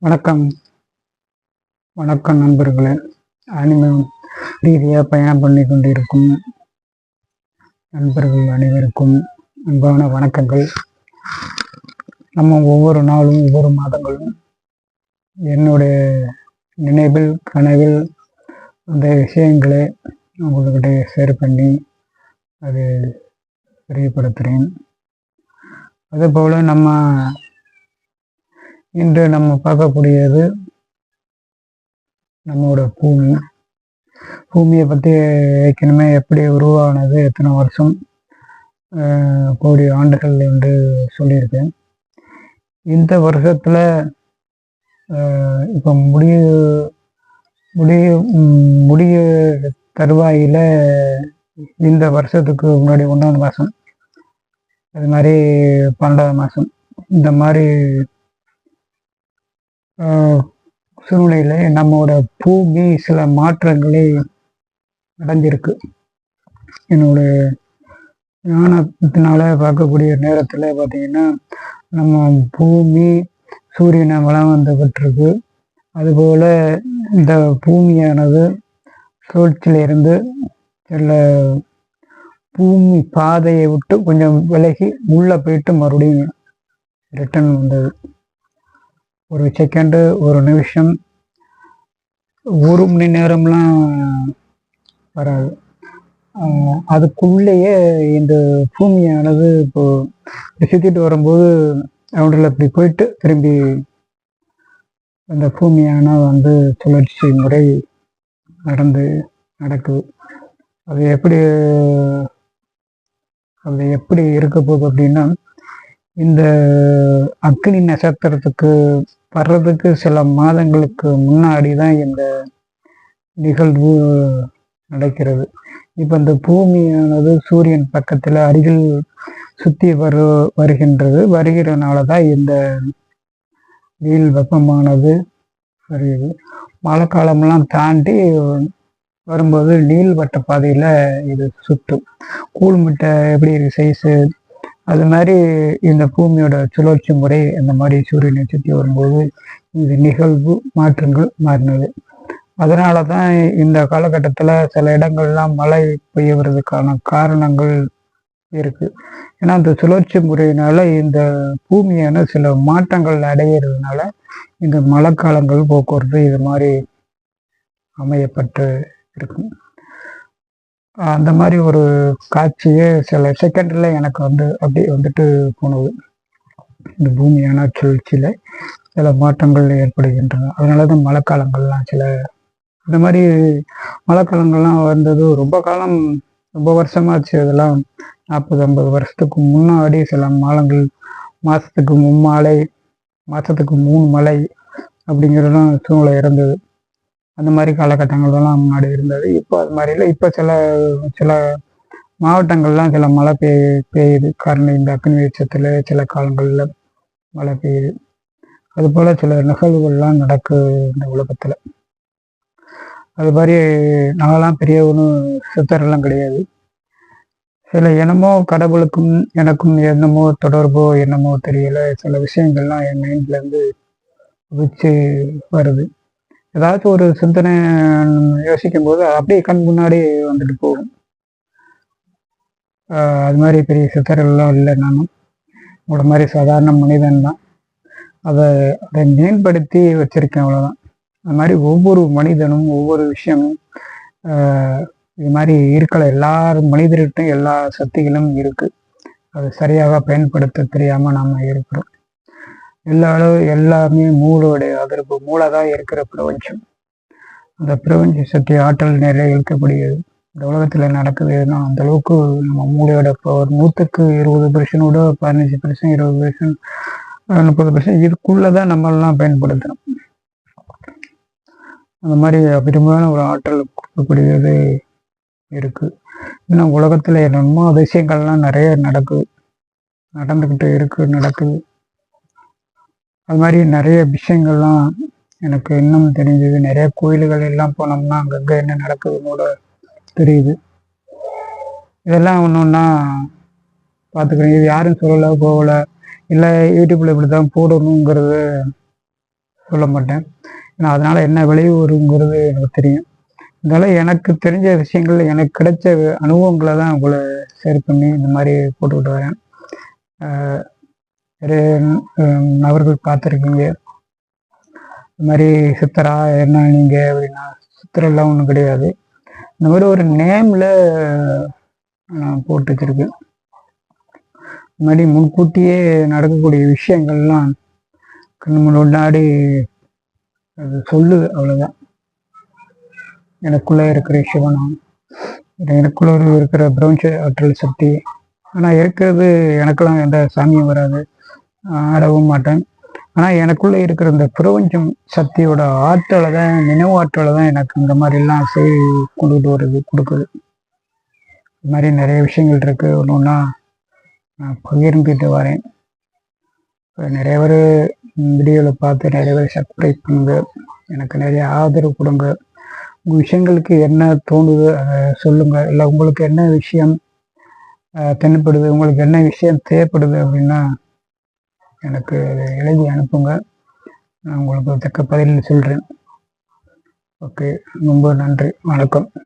வணக்கம் வணக்கம் நண்பர்களே. அனிம ரீதியாக பயணம் பண்ணி கொண்டிருக்கும் நண்பர்கள் அனைவருக்கும் அன்பான வணக்கங்கள். நம்ம ஒவ்வொரு நாளும் ஒவ்வொரு மாதங்களும் என்னுடைய நினைவில் கனவில் அந்த விஷயங்களை உங்கள்கிட்ட ஷேர் பண்ணி அது தெரியப்படுத்துகிறேன். அதுபோல் இன்று நம்ம பார்க்கக்கூடியது நம்மளோட பூமியை பற்றி ஏற்கனவே எப்படி உருவானது, எத்தனை வருஷம் கோடி ஆண்டுகள் என்று சொல்லியிருக்கேன். இந்த வருஷத்தில் இப்போ முடிய தருவாயில் இந்த வருஷத்துக்கு முன்னாடி 1ஆவது மாதம், அது மாதிரி 12ஆவது மாதம், இந்த மாதிரி சூழ்நிலையில நம்மளோட பூமி சில மாற்றங்களை அடைஞ்சிருக்கு. என்னோட ஞானத்தினால பார்க்கக்கூடிய நேரத்தில் பார்த்தீங்கன்னா, நம்ம பூமி சூரியனை வலம் வந்துகிட்டு இருக்கு. அதுபோல் இந்த பூமியானது சுழற்சியிலிருந்து சில பூமி பாதையை விட்டு கொஞ்சம் விலகி உள்ளே போயிட்டு மறுபடியும் ரிட்டர்ன் வந்தது. ஒரு செகண்டு, ஒரு நிமிஷம், ஒரு மணி நேரம்லாம் வராது. அதுக்குள்ளேயே இந்த பூமியானது இப்போ சுற்றிட்டு வரும்போது அவண்டில் இப்படி போயிட்டு திரும்பி அந்த பூமியான சுழற்சி முறை நடக்குது. அது எப்படி இருக்க போகுது அப்படின்னா, இந்த அக்னி நட்சத்திரத்துக்கு வர்றதுக்கு சில மாதங்களுக்கு முன்னாடி தான் இந்த நிகழ்வு நடக்கிறது. இப்போ இந்த பூமியானது சூரியன் பக்கத்தில் அருகில் சுற்றி வருகிறனால தான் இந்த வெயில் வெப்பமானது வருகிறது. மழை காலம்லாம் தாண்டி வரும்போது நீள்வட்ட பாதையில் இது சுற்றும். கூழ்முட்டை எப்படி சைஸு, அது மாதிரி இந்த பூமியோட சுழற்சி முறை இந்த மாதிரி சூரியனை சுற்றி வரும்போது இந்த நிகழ்வு மாற்றங்கள் மாறினது. அதனால தான் இந்த காலகட்டத்தில் சில இடங்கள்லாம் மழை பெய்யறதுக்கான காரணங்கள் இருக்குது. ஏன்னா இந்த சுழற்சி முறையினால இந்த பூமியான சில மாற்றங்கள் அடைகிறதுனால இந்த மழை காலங்கள், போக்குவரத்து இது மாதிரி அமையப்பட்டு இருக்கும். அந்த மாதிரி ஒரு காட்சியே சில செகண்டில் எனக்கு அப்படி வந்துட்டு போனது. இந்த பூமியான சுழற்சியில் சில மாற்றங்கள் ஏற்படுகின்றன. அதனால தான் மழைக்காலங்கள்லாம் இந்த மாதிரி மழைக்காலங்கள்லாம் வந்தது ரொம்ப வருஷமாச்சு. அதெல்லாம் 40-50 வருஷத்துக்கு முன்னாடி சில மாதத்துக்கு 3 மழை அப்படிங்கிறதுலாம் சூழ்நிலை இருந்தது. அந்த மாதிரி காலகட்டங்கள்லாம் முன்னாடி இருந்தது. இப்போ அது மாதிரி இல்லை. இப்போ சில மாவட்டங்கள்லாம் சில மழை பெய்யுது. காரணம் இந்த அக்னி வெளிச்சத்தில் சில காலங்களில் மழை பெய்யுது. அதுபோல் சில நிகழ்வுகள்லாம் நடக்குது இந்த உலகத்தில். அது மாதிரி நாங்களாம் பெரிய ஒன்றும் சித்தரெல்லாம் கிடையாது. சில என்னமோ கடவுளுக்கும் எனக்கும் என்னமோ தொடர்போ என்னமோ தெரியல, சில விஷயங்கள்லாம் என் மைண்ட்லேருந்து வச்சு வருது. ஏதாச்சும் ஒரு சிந்தனை யோசிக்கும் போது அப்படியே கண் முன்னாடி வந்துட்டு போகும். அது மாதிரி பெரிய சித்தரெல்லாம் இல்லை. நானும் உங்களோட மாதிரி சாதாரண மனிதன் தான். அதை மேம்படுத்தி வச்சிருக்கேன், அவ்வளோதான். அது மாதிரி ஒவ்வொரு மனிதனும் ஒவ்வொரு விஷயமும் இது மாதிரி இருக்கல. மனிதர்கிட்டும் எல்லா சக்திகளும் இருக்குது. அது சரியாக பயன்படுத்த தெரியாமல் நாம் இருக்கிறோம். எல்லாமே மூளையோடைய அதிர்வு. மூளை தான் இருக்கிற பிரபஞ்சம். அந்த பிரபஞ்ச சக்தி ஆற்றல் நிறைய இருக்கக்கூடியது. இந்த உலகத்தில் நடக்குதுன்னா அந்த அளவுக்கு நம்ம மூளையோட பவர் 100க்கு 20%, 15%, 20%, 30% இதுக்குள்ளதான் நம்மளாம் பயன்படுத்தணும். அந்த மாதிரி அபரிதமான ஒரு ஆற்றல் கொடுக்கக்கூடியது இருக்கு. இன்னும் உலகத்துல என்னமோ அதிசயங்கள்லாம் நிறைய நடக்குது. அது மாதிரி நிறைய விஷயங்கள்லாம் எனக்கு இன்னும் தெரிஞ்சது. நிறைய கோயில்கள் எல்லாம் போனோம்னா அங்கங்கே என்ன நடக்குதுன்னு கூட தெரியுது. இதெல்லாம் ஒன்றா பார்த்துக்கிறேன். இது யாரும் சொல்லலை, போகலை, இல்லை யூடியூப்ல இப்படி தான் போடணுங்கிறது சொல்ல மாட்டேன். ஏன்னா அதனால் என்ன விளைவு வருங்கிறது எனக்கு தெரியும். இருந்தாலும் எனக்கு தெரிஞ்ச விஷயங்கள், எனக்கு கிடைச்ச அனுபவங்களை தான் உங்களை ஷேர் பண்ணி இந்த மாதிரி போட்டுக்கிட்டு வரேன். நிறைய நபர்கள் பார்த்துருக்கீங்க, இந்த மாதிரி சித்தரா என்ன நீங்கள் அப்படின்னா, சித்தரெல்லாம் ஒன்றும் கிடையாது. இந்த மாதிரி ஒரு நேமில் நான் போட்டு வச்சுருக்கேன். இந்த மாதிரி முன்கூட்டியே நடக்கக்கூடிய விஷயங்கள்லாம் கண்ணு முன்னாடி அது சொல்லுது, அவ்வளோதான். எனக்குள்ளே இருக்கிற சிவனம், எனக்குள்ள இருக்கிற பிரபஞ்ச ஆற்றல் சக்தி. ஆனால் இருக்கிறது எனக்கெல்லாம் எந்த சாமியும் வராது, ஆடவும் மாட்டேன். ஆனால் எனக்குள்ளே இருக்கிற இந்த பிரபஞ்சம் சக்தியோட ஆற்றலை தான், நினைவு ஆற்றலை தான் எனக்கு இந்த மாதிரிலாம் கொண்டுகிட்டு வருது, கொடுக்குது. இது மாதிரி நிறைய விஷயங்கள் இருக்குது. ஒன்று ஒன்றா நான் பகிர்ந்துட்டு வரேன். நிறைய பேர் வீடியோவில் பார்த்து நிறைய பேர் சப்ஸ்கிரைப் பண்ணுங்க, எனக்கு நிறைய ஆதரவு கொடுங்க. உங்கள் விஷயங்களுக்கு என்ன தோணுது அதை சொல்லுங்கள். இல்லை உங்களுக்கு என்ன விஷயம் தென்படுது, உங்களுக்கு என்ன விஷயம் தேவைப்படுது அப்படின்னா எனக்கு எழுதி அனுப்புங்க. நான் உங்களுக்கு தக்க பதில் சொல்கிறேன். ஓகே, ரொம்ப நன்றி, வணக்கம்.